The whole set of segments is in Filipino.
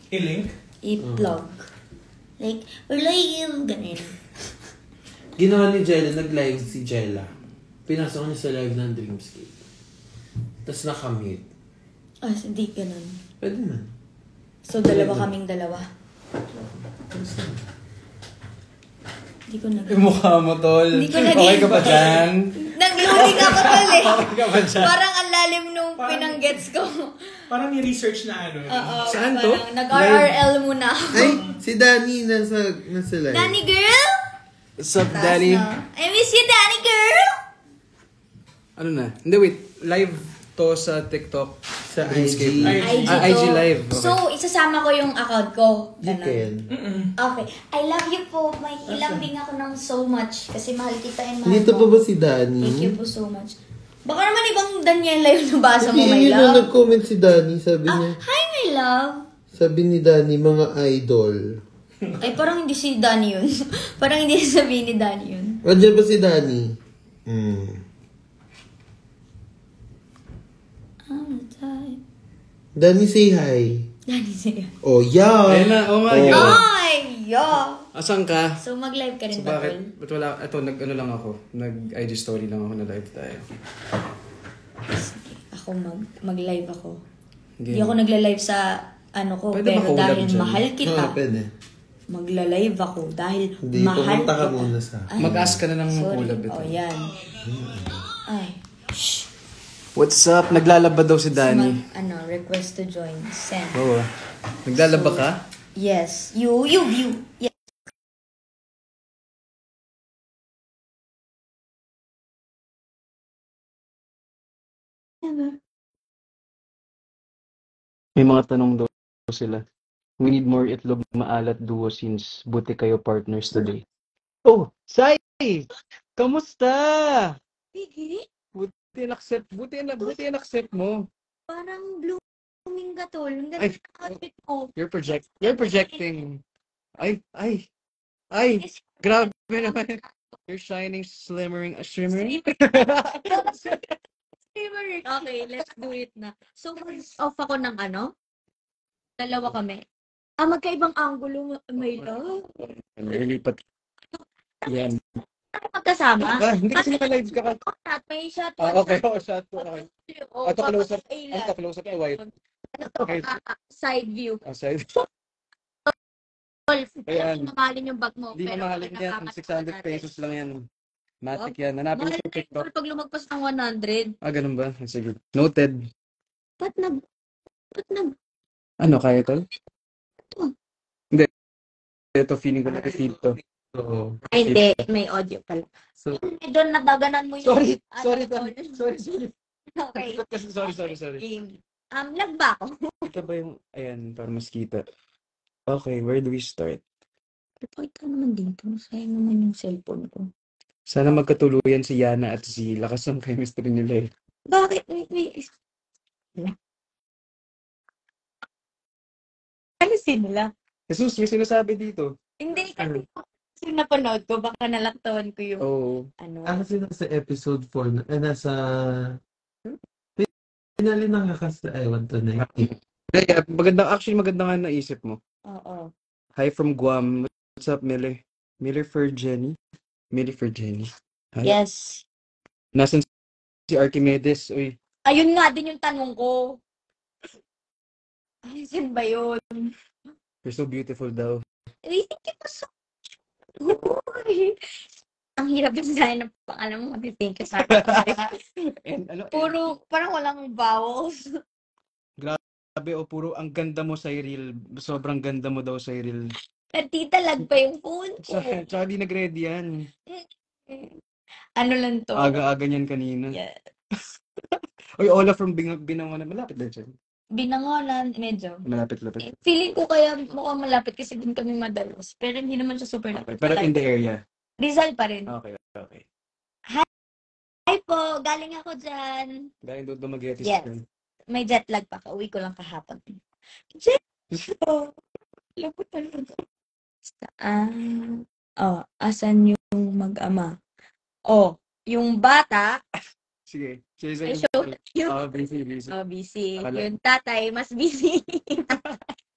I-link? I-plug. Like, we're live, ganun. Ginawa ni Jella, nag-live si Jella. Pinasok niya sa live ng Dreamscape. Tapos nakamute. Hindi ganun. Pwede man. So, kaming dalawa. Hindi ko nag- Mukha mo, tol. Hindi ko nag- Okay ka ba dyan? Naglihuli ka pa, tol eh. Okay ka ba dyan? Parang ang lalim nung pinanggets ko. Parang may research na ano. Oo. Saan to? Parang nag-RRL muna ako. Ay, si Danny nasa live. Danny girl? What's up, Daddy? I miss you, Danny girl! Ano na? Hindi, wait. Live to sa TikTok. Sa IG. IG IG to. live. Okay. So, isasama ko yung account ko. You Ganun. can. Okay. I love you po. May hilambing ako ng so much. Kasi mahal kita and mahal Dito mo. pa ba si Danny? Thank you po so much. Baka naman ibang Daniela yung nabasa mo, my Hindi, yun love. nag-comment si Danny. Sabi niya, Hi, my love. sabi ni Danny, mga idol. Ay, parang hindi si Danny yun. Parang hindi sabihin ni Danny yun. Andiyan ba si Danny? Danny, say hi. Danny siya. Oh, yeah. Ayun na, oh my Oh. God. Ay, yeah. Asan ka? So, mag-live ka rin So, ba, bakit? Tol? Ba't wala? Ito, nag-ano lang ako. Nag-IG story lang ako na live tayo. Ako, mag-live ako. Hindi Hindi ako nagla-live sa ano ko, Pwede pero makulab dahil dyan. mahal kita, Pwede. magla-live ako dahil Hindi, mahal pumunta ka kita. muna sa... Ay, Mag-ask ka na ng sorry. kulab ito. Oh, yan. Ay. Shh. What's up? Naglalaba daw si Danny. Request to join. Send. Oo. Naglalaba ka? Yes. You view. Yes. May mga tanong daw sila. We need more itlog maalat duo since buti kayo partners today. Oh, Sai! Kamusta? Piggy? Buti in-accept mo. Parang blooming gatol. Ang ganda Ay. ng outfit mo. You're projecting. Ay. Grabe naman. You're shining, shimmering. Okay, let's do it na. So, off ako ng ano? Dalawa kami. Magkaibang angulo, may love. Nilipat. Yan. Magkasama? Hindi kasi naka-live ka. Shot, may shot. Okay. Shot ko. Okay. Ito close-up. Ito close-up ay white. Okay. Side view. Aside. Ayan. Mamahalin yung bag mo. Hindi mamahalin yan. 600 pesos lang yan. Matic yan. Hanapin mo sa TikTok. Pag lumagpas ng 100. Ganun ba? Sige. Noted. Ba't nag... Ano, kaya tol? Ito. Hindi. Ito, feeling ko na-feel to. Oo. Ay, hindi. May audio pala. So, Doon nadaganan mo yung... Sorry. Okay. Sorry. Lag ba ako? Ito ba yung... Ayan, para mas kita. Okay, where do we start? Report ka naman dito. Sayang naman yung cellphone ko. Sana magkatuluyan si Yana at si lakas ng chemistry nila eh. Bakit? Wait. Ano sila? Jesus, may sinasabi dito. Hindi kasi napanood ko, baka nalaktawan ko yung kasi nasa episode 4, nasa... Pinali na nga kasi, ewan to na. Kaya, maganda nga naisip mo. Oo. Hi from Guam. What's up, Miller? Miller for Jenny? Hi. Yes. Nasaan si Archimedes? Uy. Ayun nga din yung tanong ko. Ayun ba yun? You're so beautiful daw. Thank you so much. Ang hirap yung design ng pangalan mo. Thank you, sorry. Parang walang vowels. Grabe, puro ang ganda mo sa reel. Sobrang ganda mo daw sa reel. Tita, lag pa yung phone ko. Tsaka di nag-ready yan. Ano lang to? Aga-aga niyan kanina. Yeah. Uy, Ola from Binangonan. Malapit din siya. Binangonan, medyo. Malapit. Feeling ko kaya mukhang malapit kasi din kami madalos. Pero hindi naman siya super lapit. Pero in the area. Rizal pa rin. Okay. Hi po, galing ako dyan. Galing doon Dumaguete. Yes. May jet lag pa. Uwi ko lang kahapon. Jet lag? Labo talaga. Asan yung mag-ama? Yung bata. Sige. Busy. Busy. Busy. Yung tatay, mas busy.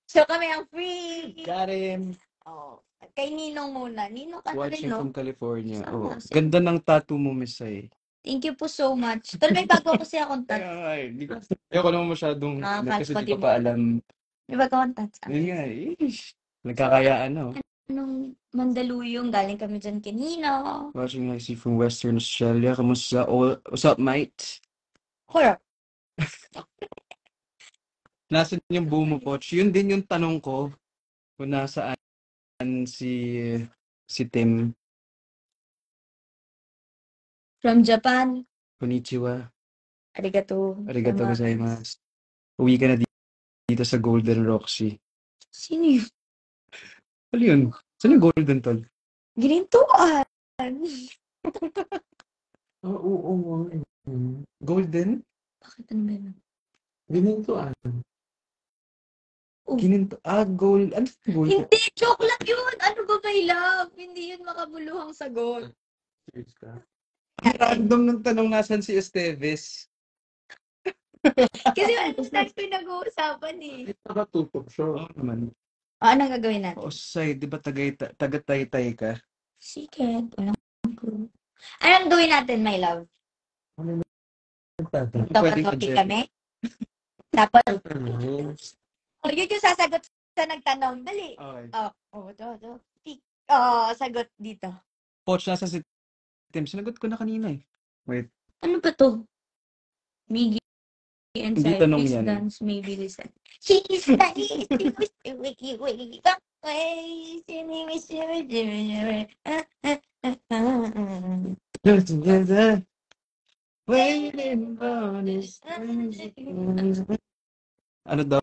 So kami ang free. Got him. Oh, kay Ninong muna. Ninong ka na rin, Watching no? from California. Oh, Sama. ganda ng tattoo mo, Miss Sai. Thank you po so much. Tol, may bago kasi akong tats. Ay, ayoko naman masyadong, kasi Fans di ko mo, pa alam. May bago akong tats. Yun nga, nagkakayaan, no? Anong Mandaluyong, galing kami dyan kanina. Watching I see from Western Australia. Kamusta? Oh, what's up, mate? Horror. Nasaan yung buo mo, Poch? Yun din yung tanong ko. Kung nasaan si Tim. From Japan. Konnichiwa. Arigato. Arigato gozaimasu. Uwi ka na dito sa Golden Roxy. Sino yun? Ano yun? Saan yung Golden, tol? Ginintuan. Oo. Golden? Bakit ano ba yun? Ginintuan. Gold. Ano yung gold? Hindi, joke lang yun. Ano ba may love? Hindi yun makabuluhang sagot. Serious ka? Random ng tanong nasan si Esteves. Kasi ano tayo pinag-uusapan eh. Nakatutok siya. Oo naman. Anong gagawin natin? O, Sai, di ba taga-taytay ka? Secret. Walang clue. Anong gawin natin, my love? Ano nagtatanong? Pwede ka, Topic Jeff. kami? Tapos, Ano? yun yung sasagot sa nagtanong. Dali. Okay. Sagot dito. Poch, nasa si Tim. Sinagot ko na kanina eh. Wait. Ano ba to? Miggy and Hindi Sai, tanong please yan. dance, maybe listen. She's nice. Wiki. Together, waiting for this. Ano daw?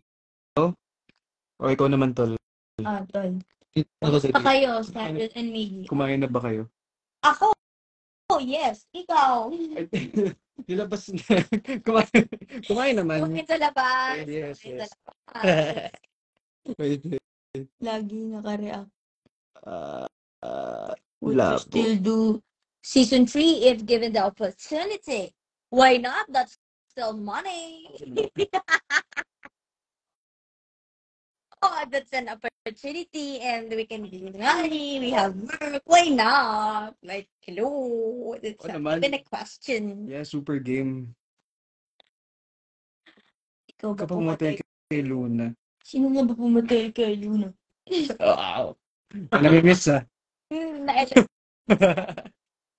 O ikaw naman, tol. Tol. Ako sa Pa kayo, Samuel and Miggy. Kumain na ba kayo? Ako? Yes. Ikaw. Nilabas na. Kumain naman. Kumain sa labas. Yes. Kumain sa labas. Wait. Lagi naka-react. Would you Labo. still do season 3 if given the opportunity? Why not? That's still money. That's an opportunity and we can do money. We have work. Why not? Like, hello. It's Oo not naman. even a question. Yeah, super game. Ikaw ba Kapag pumatay? pumatay kay Luna. Sino nga ba pumatay kay Luna? Wow. Namimiss ah.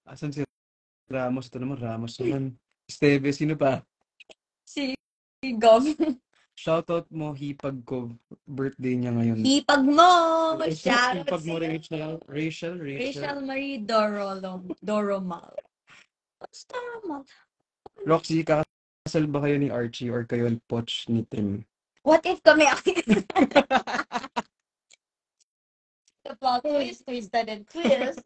Asan si Ramos? Ito naman, Ramos naman. Esteve, sino pa? Si Gov. Shoutout mo, hipag ko. Birthday niya ngayon. Hipag mo! Hipag mo, Rachel. Rachel Marie Doromal. What's Doromal? Roxy, kakasal ba kayo ni Archie or kayo ni Poch ni Tim? What if kami The plot twist, twisted and twist.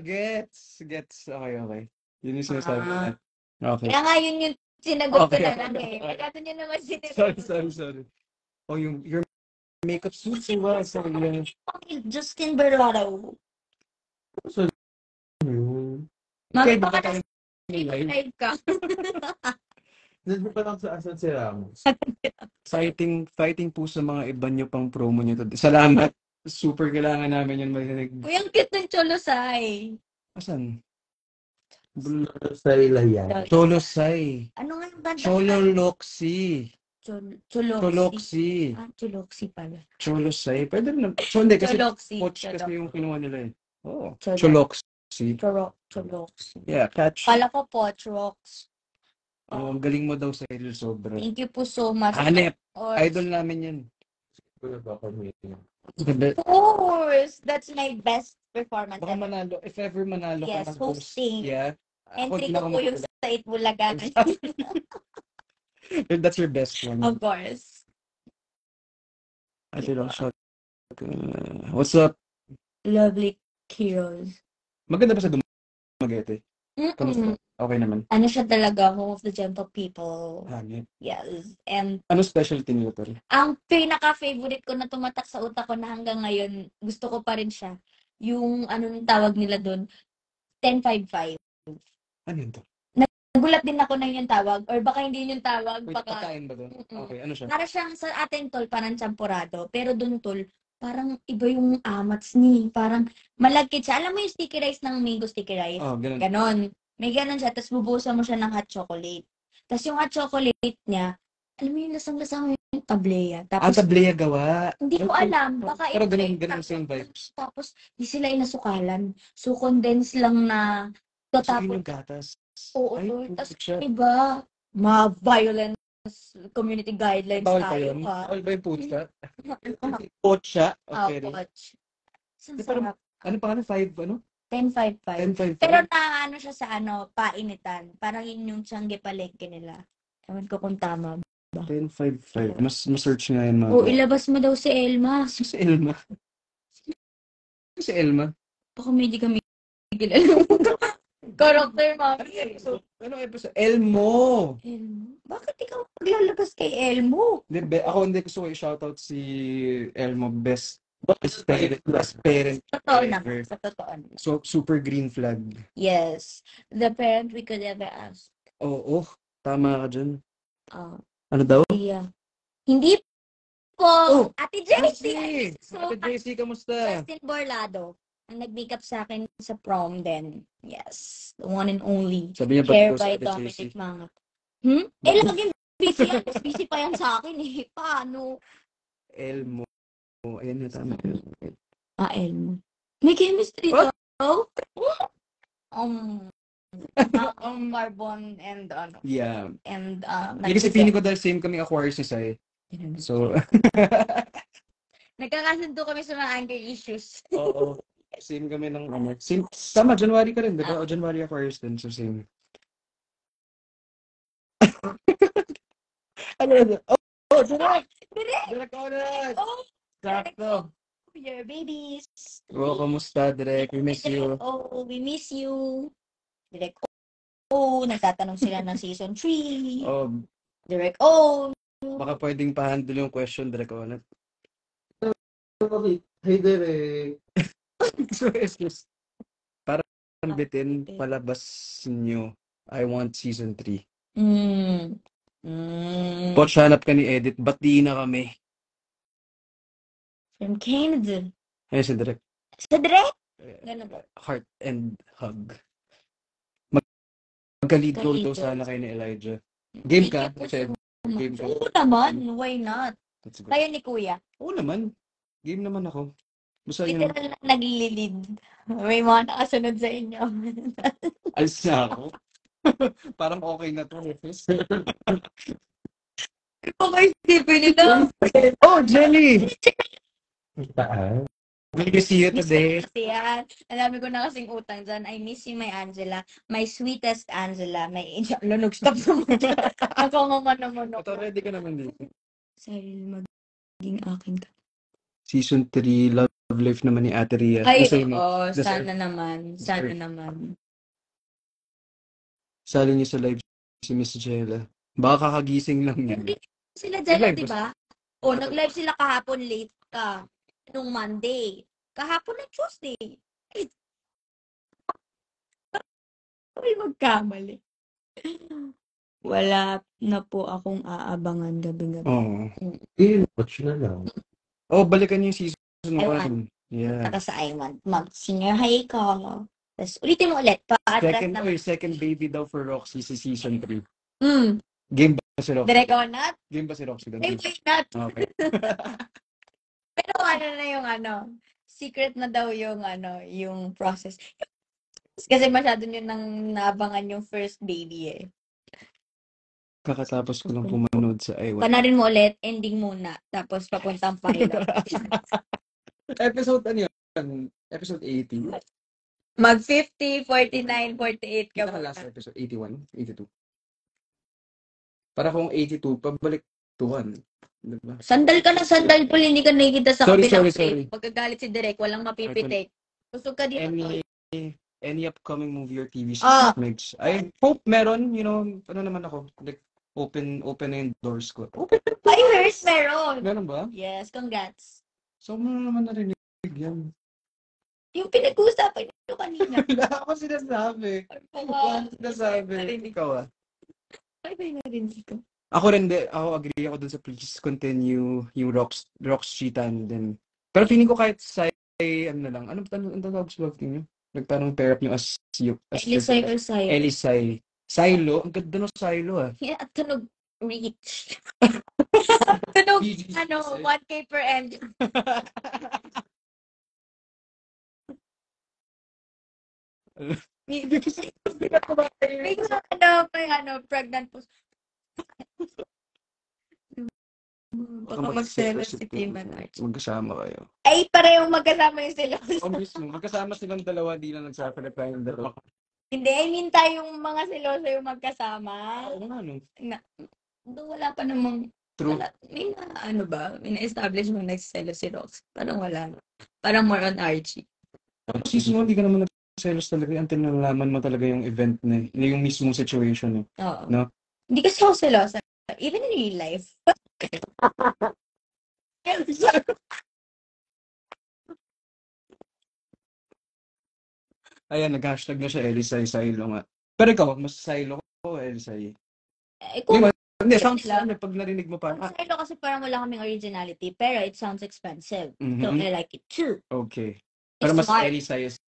Gets. Okay. Yun yung sinasabi na. Okay. Kaya nga yun yung sinagot ko Okay. na lang eh. Pagkato nyo naman sinagot. Sorry. Oh, your makeup suits you well. So, yeah. Justin Berlado. Okay, Baka tayo live? live ka. Nandun pa lang sa asan si Ramos. Fighting po sa mga iba nyo pang promo nyo to. Salamat. Super kailangan namin yan marinig. Uy, ang cute ng Cholosay. Asan? Sa Ilayan. Cholosay. Ano nga yung banda? Chololoxy. Choloxy. Choloxy. Choloxy pala. Cholosay. Pwede na. Hindi kasi Choloxy. Poch kasi yung kinuha nila eh. Oh. Choloxy. Choloxy. Choloxy. Yeah, catch. Kala ko Pochrox. Oh, ang galing mo daw sa Idol sobra. Thank you po so much. Hanep. Or, Idol namin yan. of course. That's my best performance Baka ever. manalo. If ever manalo Yes, ka ng host. hosting. Yeah. Entry ko po yung sa Itbulaga. If that's your best one. Of course. Ate lang shot. What's up? Lovely heroes. Maganda ba sa Dumaguete? Kamusta? Okay naman. Ano siya talaga, home of the gentle people. Hangin. Yes. And Ano specialty niyo, tol? ang pinaka-favorite ko na tumatak sa utak ko na hanggang ngayon, gusto ko pa rin siya. Yung, ano nung tawag nila doon, 10-5-5. Ano yun to? Nagulat din ako na yun yung tawag. Or baka hindi yun yung tawag. Wait, Baka, pagkain ba doon? Okay, ano siya? para siyang sa atin, tol, parang champurado. Pero dun, tol, parang iba yung amats ni. Parang malagkit siya. Alam mo yung sticky rice ng mango sticky rice? Oh, ganun. Ganon. May ganon siya. Tapos bubusan mo siya ng hot chocolate. Tapos yung hot chocolate niya, alam mo yung lasang-lasang yung tableya. Tapos, Tablea gawa. hindi ko Okay. alam. Baka Pero iba ganun, yung ganun same vibes. Tapos, di sila inasukalan. So, condense lang na to So, tapos, yun yung gatas. oo, Ay, tol. putik Tapos, siya. iba, violence community guidelines Bawal pa tayo, yun? ha? Bawal ba yung pucha? Pocha? Ah, Okay. watch. Ang Di, pero, sarap. ano pa 5, ano? 10.55. 10.5. Pero ano siya sa painitan. Parang yun yung tiyangge palengke nila. Ewan ko kung tama. 10.55. Mas-search nga yun mga. O, ilabas mo daw si Elma. Si Elma. Si Elma. Baka may di kami kilala. Character, mami. So, ano episode? Elmo! Elmo? Bakit ikaw maglalabas kay Elmo? Ako hindi gusto ko i-shoutout si Elmo. Best parent Totoo ever. naman. Sa totoo naman. So, super green flag. Yes. The parent we could ever ask. Oo. Tama ka dyan. Ah, Ano daw? yeah. Hindi po. Oh, Ate JC. So, Ate JC, kamusta? Justin Borlado. Ang nag-makeup sa akin sa prom then. Yes. The one and only. Sabi niya, Care ba't by Ate JC? Dominic Manga. Laging busy yan. Mas busy pa yan sa akin eh. Paano? Elmo. Ayan na, tama. Elmo. May chemistry What? daw? Carbon and Yeah. and Hindi kasi feeling ko dahil same kami Aquarius ni Sai. So, nagkakasundo kami sa mga anger issues. oo. Same kami ng Same. Tama, January ka rin, di ba? O January Aquarius din, so same. Ano? Direct! Direct ulit! Oh, Sakto. your babies. Oh, kamusta, Direct? We miss you. Oh, we miss you. Direct nagtatanong sila ng season 3. Oh, Direct baka pwedeng pa-handle yung question, Direct ulit. Okay. Hey, Derek. So, it's just, parang bitin, palabas nyo. I want season 3. Poch, hanap ka ni Edit. Ba't di na kami? From Canada. Ayun, si Direct. Sa Direct? Ganun ba? Heart and hug. Magka-lead role daw sana kayo ni Elijah. Game ka? Kasi, game ka. Oo naman. Why not? Let's go. Kayo ni Kuya. Oo naman. Game naman ako. Basta yun. Literal na naglilid. May mga nakasunod sa inyo. Alis na ako. Parang okay na to. Okay, Stephen, ito. Oh, Jelly! Saan? Good to see you today. Kasi yan. Alam ko na kasing utang dyan. I miss you, my Angela. My sweetest Angela. My lunog, stop naman. Ako nga naman Ito, ako. ready ka naman dito. Sorry, maging akin ka. Season 3, Love Life naman ni Ate Ria. Ay, Deserve mo. oo. Deserve. Sana naman. Sana naman. Sali niyo sa live si Miss Jella. Baka kakagising lang niya. Sila dyan, Nag-live di ba? O, nag-live sila kahapon late ka. Nung Monday. Kahapon na Tuesday. Ay, magkamali. Wala na po akong aabangan gabi-gabi. Oo. Watch na lang. Oh, balikan niyo yung season I 1. Yeah. Saka sa I want mag-senior high ka. Tapos, ulitin mo ulit. Pa-address na. Second baby daw for Roxy sa season 3. Hmm. Game ba si Roxy? Direct or not? Game ba si Roxy? Ay, why not? Okay. Pero ano na yung secret na daw yung yung process. Kasi masyado nyo nang naabangan yung first baby eh. Kakatapos ko lang pumanood sa I Want. Panarin mo ulit, ending muna. Tapos papuntang pilot. Episode ano yun? Episode 80. Mag 50, 49, 48 ka Kita ka muna. last episode, 81, 82. Para kung 82, pabalik to 1. Diba? Sandal ka na sandal pala, hindi ka nakikita sa Sorry, kabilang sorry. tape. Pagkagalit si Direk, walang mapipitik. Gusto ka dito. Any upcoming movie or TV show? Ah. I hope meron, ano naman ako, like, open na yung doors ko. Open. Ay, hers meron. Meron ba? Yes, congrats. So, naman narinig yan. Yung pinag-uusapan nyo kanina. Wala ako sinasabi. Wala ako sinasabi. Narinig Ikaw ah. Ay, ba yung narinig ko? Ako rin, ako agree ako dun sa please continue yung Rocks Cheetan din. Pero feeling ko kahit sa ano na lang, ano tawag sa love team nyo? Nagtanong pair up yung as Elisay or Sayo? Elisay. Silo? Ang ganda ng Silo ah. Yeah, tunog reach. Tunog, Jesus. 1K per end. May pregnant po. Baka magselos si Kim and Archie. Magkasama kayo. Ay, parehong magkasama yung sila. O mismo, magkasama silang dalawa, di lang nagsapalipay yung dalawa. Hindi, I mean tayong mga seloso yung magkasama. Oo nga, no? Doon wala pa namang, True. may na-establish mo nagselos si Rox. Parang wala. Parang more on Archie. Kasi mo, hindi ka naman nagselos talaga until nalaman mo talaga yung event na yung mismong situation. Oo. No? Hindi kasi ako selosa. Even in real life. Ayan, nag-hashtag na siya, Elisay, Silo nga. Pero ikaw, mas Silo ko o Elisay? Kung Hindi, sounds lang, pag narinig mo pa. Silo kasi parang wala kaming originality, pero it sounds expensive. So, Mhm. I like it too. Okay. Pero It's mas smart. Elisay is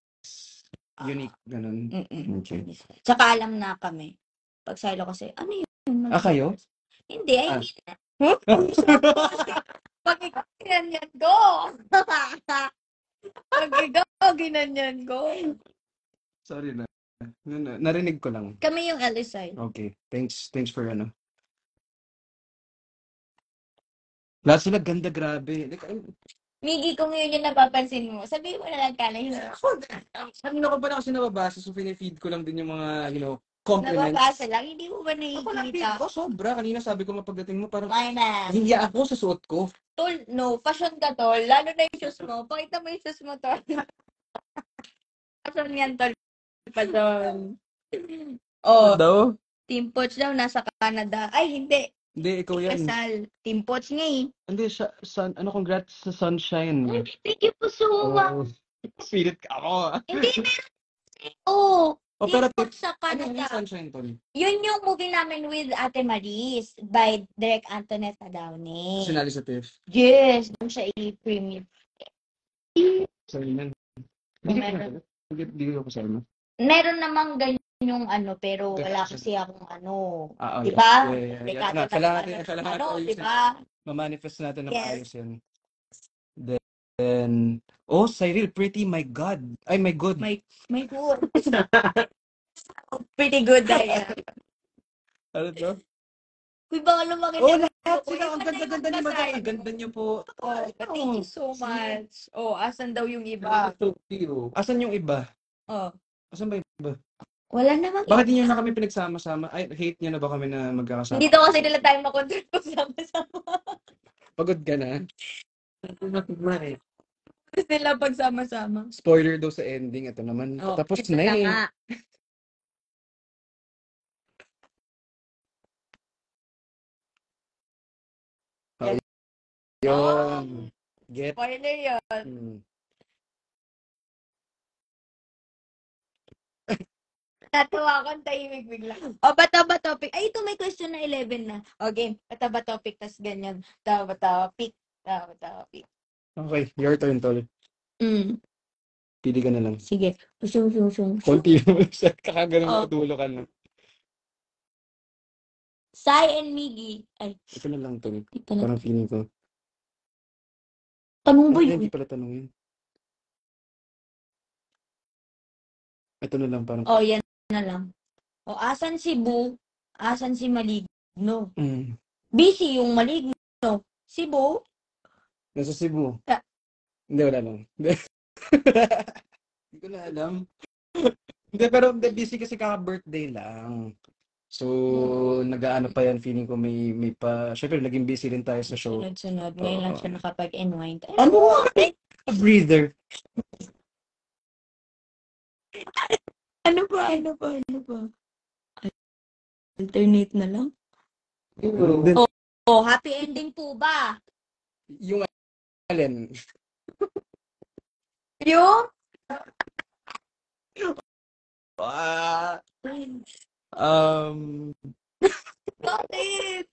unique, ganun. Okay. Tsaka alam na kami. Pag Silo kasi, ano yun? Kayo? Hindi, I mean, pag ikaw ginanyan ko. Pag ikaw ginanyan ko. Sorry na. Narinig ko lang. Kami yung Elisay. Okay. Thanks for ano. Lahat sila ganda, grabe. Like, Miggy, kung yun yung napapansin mo, sabihin mo na lang kanay. Kanina ko ba na kasi nababasa, so pinifeed ko lang din yung mga, compliments. Nababasa lang, hindi mo ba Ako nakikita? sobra. Kanina sabi ko mapagdating mo, parang Ay na. hiya ako sa suot ko. Tol, no, fashion ka tol. Lalo na yung shoes mo. Pakita mo yung shoes mo, tol. Fashion yan, tol. Fashion. Oh, Daw? Team Poch daw, nasa Canada. Ay, hindi. Hindi, ikaw yan. Kasal. Team Poch nga eh. Hindi, congrats sa Sunshine. Thank you po so much. Pilit ka ako. Hindi, meron. Oo. O, Team pero Poch sa ano yung Canada. Sunshine, Tol? Yun yung movie namin with Ate Maris by Direk Antoinette Downey. Sinali sa TIFF. Yes, doon siya i-premiere. Sa inyo. Meron. Hindi ko sa inyo. Meron namang ganyan yung pero wala kasi akong Okay. di ba? Yeah. Kailangan di ba? ma-manifest natin na Yes. maayos yan. Then, Cyril, pretty, my God. Ay, my God. My God. Pretty good, Daya. Ano to? Uy, baka lumaki Lahat sila. Ang ganda-ganda ni Madam. Ang ganda niyo po. Thank you so much. Asan daw yung iba? Asan yung iba? Asan ba yung iba? Wala namang Bakit niyo na kami pinagsama-sama? Ay, hate niyo na ba kami na magkakasama? Hindi daw kasi nila tayo makontrol pagsama-sama. Pagod ka na? Gusto nila pagsama-sama. Spoiler daw sa ending. Ito naman. Tapos ito na eh. nga. Yun. Get. Spoiler yun. Natuwa akong tahimik bigla. Bato topic. Ay, ito may question na 11 na. Okay, bato topic, tas ganyan. Bato topic. Okay, your turn, Tol. Pili ka na lang. Sige. Sung. Continue. Kakaganon dulo ka na. Sai and Miggy. Ay, Ito na lang, Tol. ito na. Parang feeling ko. Tanong ba Hindi yun? pala tanong yun. Ito na lang, parang. Yan na lang. Asan si Bu? Asan si Maligno? Busy yung Maligno. Si Bu? Nasa Cebu. Hindi, wala lang. Hindi ko na alam. Hindi, pero busy kasi kaka-birthday lang. So, nag-aano pa yan, feeling ko may pa. Syempre, naging busy rin tayo sa show. Sunod. Ngayon lang siya nakapag-enwind. Ano? A breather. Ano ba? Alternate na lang? Happy ending po ba? Yung alin? Yung? Ah, um, Bakit?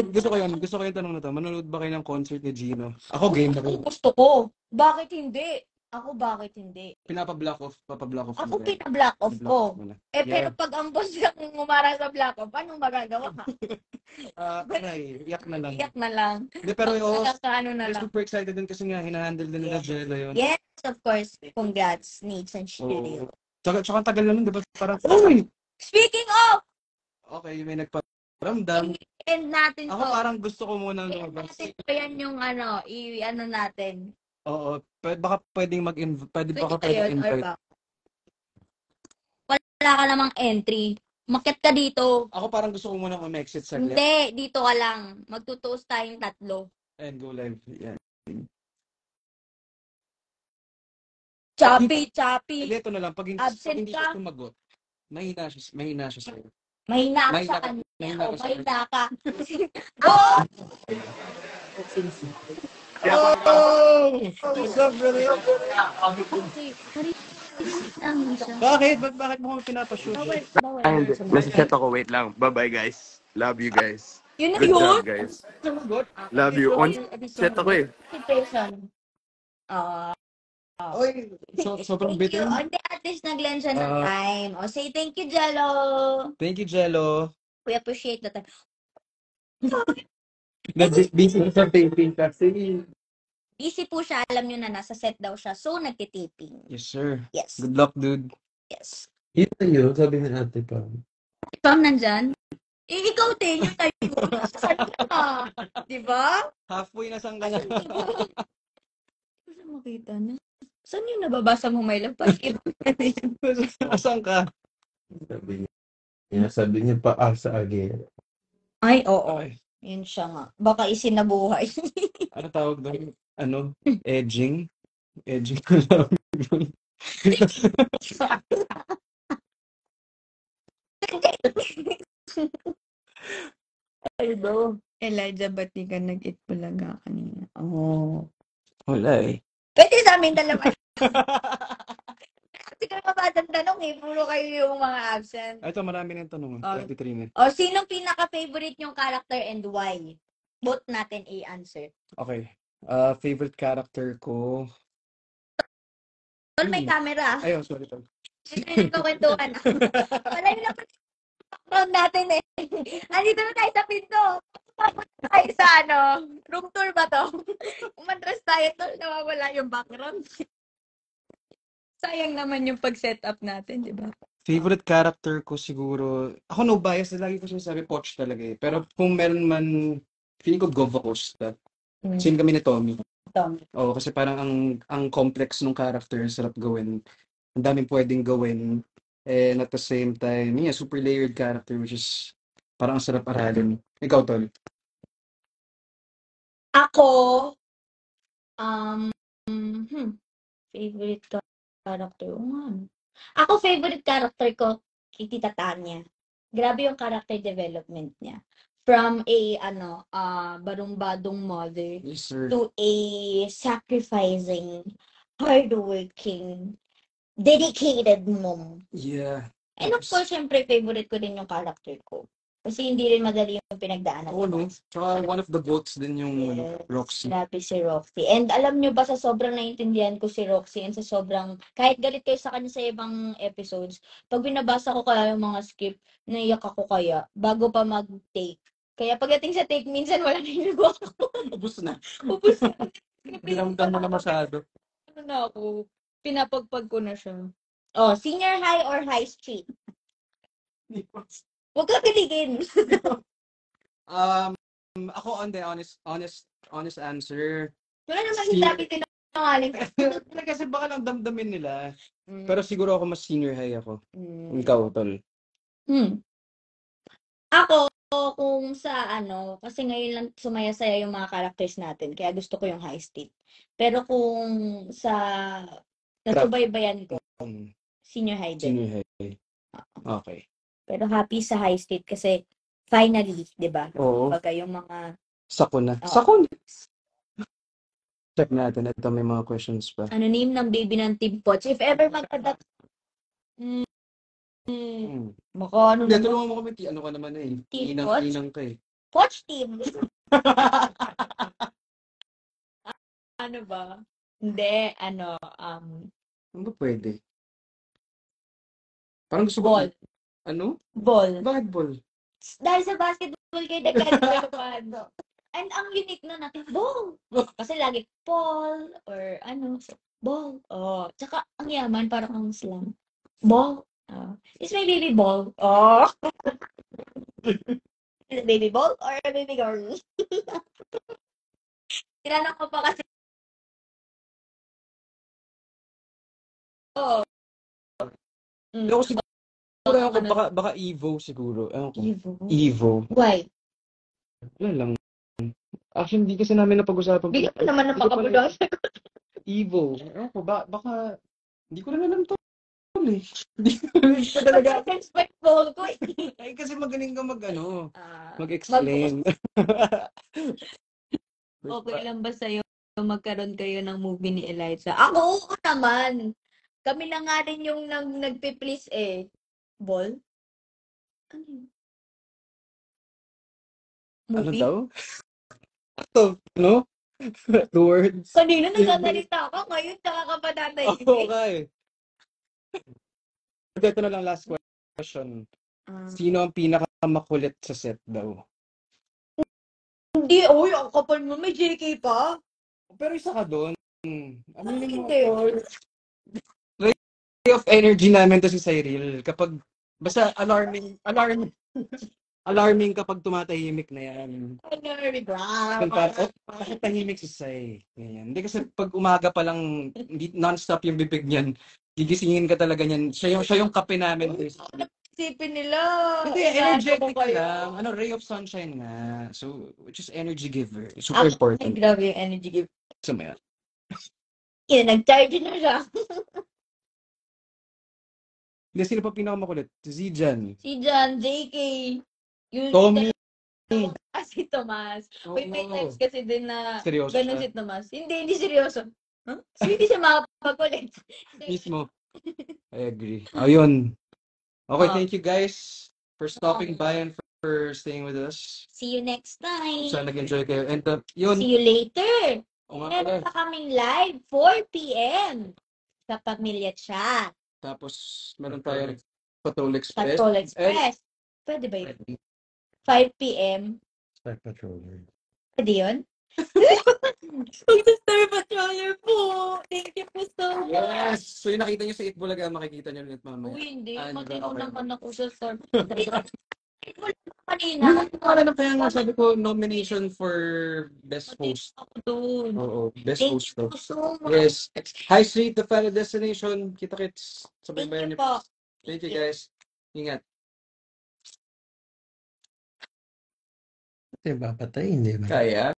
gusto ko yun. Gusto ko yung tanong na to. Manonood ba kayo ng concert ni Gino? Ako game na Ako rin. gusto ko. Bakit hindi? Ako bakit hindi? Papablock off Ako mo ba yan? pina-block off Block ko. off mo na. Pero Yeah. pag ang boss lang umara sa block off, anong magagawa? Iyak na lang. Iyak na lang. Hindi, pero yung Ano na lang. super excited din kasi nga, hinahandle din nila Jello yun. Yes, of course. Congrats, Nate and Studio. Tsaka ang tagal na nun, di ba? Parang, uy! Speaking of, Okay, may nagparamdam. end natin Ako to. parang gusto ko muna End lumabas. natin to. Yan yung ano natin. Oo, baka pwedeng Pwede ba pwedeng yun or invite. ba? Wala ka namang entry. Makit ka dito. Ako parang gusto ko muna exit saglit Hindi, dito ka lang. Magtutuos tayong 3. and go live. Yeah. Choppy. Ito na lang, pag Absent hindi ka. siya sumagot, mahina siya sa'yo. Mahina ka Mahina sa ka- kanya. mahina ka sa Mahina ka. Oh! What's up, brother? Bakit mo kami pinapashoot? Ay, hindi. Nasa-chat ako. Wait lang. Bye-bye, guys. Love you, guys. Yun na Good yun. job, guys. Sumagot? Love you. On chat ako eh. Situation. Oy, sobrang Thank you. bitin. Hindi, at least nag-lend siya ng time. O, say thank you, Jello. Thank you, Jello. We appreciate the time. Busy sa taping kasi. Busy po siya. Alam nyo na, nasa set daw siya. So, nagtitaping. Yes, sir. Yes. Good luck, dude. Yes. Yun na yun, sabi ni ate pa. Pam nandyan? Ikaw din, yung time mo. Saan ka? Diba? Halfway na sang ka na. Gusto makita na. Saan yung nababasa mo, my love? Asan ka? Sabi niya paasa again. Ay, oo. Okay. Yun siya nga. Baka isinabuhay. Ano tawag doon? Ano? Edging? Edging ko lang. Ay, do. Elijah, ba't di ka nag-eat bulaga kanina? Oh. Wala eh. Pwede sa amin dalawa. Kasi kayo mabadang tanong eh. Puro kayo yung mga absent. Ito, marami na yung tanong. Okay. 33 na. O, sinong pinaka-favorite yung character and why? Both natin i-answer. Okay. Favorite character ko. Tol, may camera. Ayun, sorry. Hindi ko kwentuhan. Wala yun lang background natin eh. Andito na tayo sa pinto. Papunta tayo sa room tour ba to? Umandras tayo tol, nawawala yung background. Sayang naman yung pag-setup natin, di ba? Favorite character ko siguro. Ako no bias. Lagi ko sinasabi Poch talaga eh. Pero kung meron man, feeling ko Gova Costa. Same kami ni Tommy. Tommy. Oo, kasi parang ang complex ng character, sarap gawin. Ang daming pwedeng gawin. And at the same time, yeah, super layered character which is parang ang sarap aralin. Ikaw, Tol. Ako, favorite character ko nga. Ako, favorite character ko, Tita Tanya. Grabe yung character development niya. From a, barumbadong mother Yes, sir. to a sacrificing, hardworking, dedicated mom. Yeah. And of course, syempre, favorite ko din yung character ko. Kasi hindi rin madali yung pinagdaanan. Oo, no? Tsaka one of the goats din yung Yes. Roxy. Grabe si Roxy. And alam nyo ba, sa sobrang naiintindihan ko si Roxy and sa sobrang, kahit galit kayo sa kanya sa ibang episodes, pag binabasa ko kaya yung mga script, naiyak ako kaya, bago pa mag-take. Kaya pagdating sa take, minsan wala na yung nagawa ko. Ubus na. Ubus na. Binamdam mo na masyado. Ano na ako, pinapagpag ko na siya. Oh, senior high or high street? Huwag ka kiligin. Ako on the honest answer. Wala naman yung sabi tinangaling. Kasi baka lang damdamin nila. Pero siguro ako mas senior high ako. Ikaw, Tol. Ako, kung sa kasi ngayon lang sumaya-saya yung mga characters natin, kaya gusto ko yung high street. Pero kung sa nasubaybayan ko, senior high din. Senior high. Okay. Pero happy sa high street kasi finally, di ba? Oo. Baga yung mga Sako na. Oo. Sako na. Check natin. Ito may mga questions pa. Ano name ng baby ng Team Poch? If ever magkadat... Baka ano Hindi, naman, tulungan mo kami. Ano ka naman eh. Team Poch? Inang ka eh. Poch Team! Ano ba? Hindi, Ano ba pwede? Parang gusto ko. ball. Ano? Ball. Bakit ball? Dahil sa basketball kayo nagkakaroon. And ang unique na natin, ball. Kasi lagi ball or so, ball. Oh, tsaka ang yaman parang ang slang. Ball. Is my baby ball? Oh. Is it baby ball or a baby girl? Tinanong ko pa kasi. Oh. Pero ako siguro ako baka Evo siguro. Ewan ko. Evo. Evo. Why? Wala lang. Actually, hindi kasi namin napag-usapan. Hindi ka pa naman napakabulo. Evo. Ewan ko, baka, hindi ko rin alam to. Hindi ko talaga. Respectful ko. Ay, kasi magaling ka Ah, mag-explain. Okay lang ba sa'yo magkaroon kayo ng movie ni Eliza? Ako, oo naman. Kami na nga rin yung nagpi-please eh. Ball? Ano yun? Ano Movie? daw? Ito, no? The words. Kanina nagsasalita ka, ngayon tsaka ka pa tatahimik. Okay. Ito na lang last question. Sino ang pinakamakulit sa set daw? Hindi, uy, ang kapal mo, may JK pa. Pero isa ka doon. Ano yung Hindi yun. ray of energy namin to si Cyril. Kapag, basta alarming kapag tumatahimik na yan. Bakit tahimik si Sai? Ganyan. Hindi kasi pag umaga pa lang, non-stop yung bibig niyan, gigisingin ka talaga niyan. Siya yung kape namin. Isipin nila. Hindi, energetic lang. Ray of sunshine nga. So, which is energy giver. Super Ay, important. grabe yung energy give. So, may Nag-charge na siya. Hindi, sino pa pinakamakulit? Si Jan. Si John, JK. Yung Tommy. si Tomas. May Oo. times kasi din na Seryoso ganun siya. si Tomas. Hindi seryoso. Huh? So, hindi siya makapagulit. Mismo. I agree. Ayun. Okay, Oh. thank you guys for stopping by and for staying with us. See you next time. Sana nag-enjoy kayo. And yun. See you later. O nga Meron pala. pa kaming live 4 p.m. sa Pamilya Chat. Tapos, meron tayo Patrol Express. Patrol Express. Pwede ba yun? 5 p.m. Star Patroller. Pwede yun? Star Patroller po. Thank you po so much. Yes! So, yung nakita nyo sa Itbulaga, makikita nyo ulit mamaya. Uy, hindi. Ah, hindi Matinaw ba? Okay. naman ako sa Star Patroller. Kanina. Para na kaya nga sabi ko, nomination for Best Matinaw Host. ako doon. Oo, Best Thank Host. you to. po so much. Yes. High Street, the Final Destination. Kita-kits. Sabay Thank bayan you niyo. po. Thank you guys. Ingat. Ito yung papatay, hindi ba? Kaya.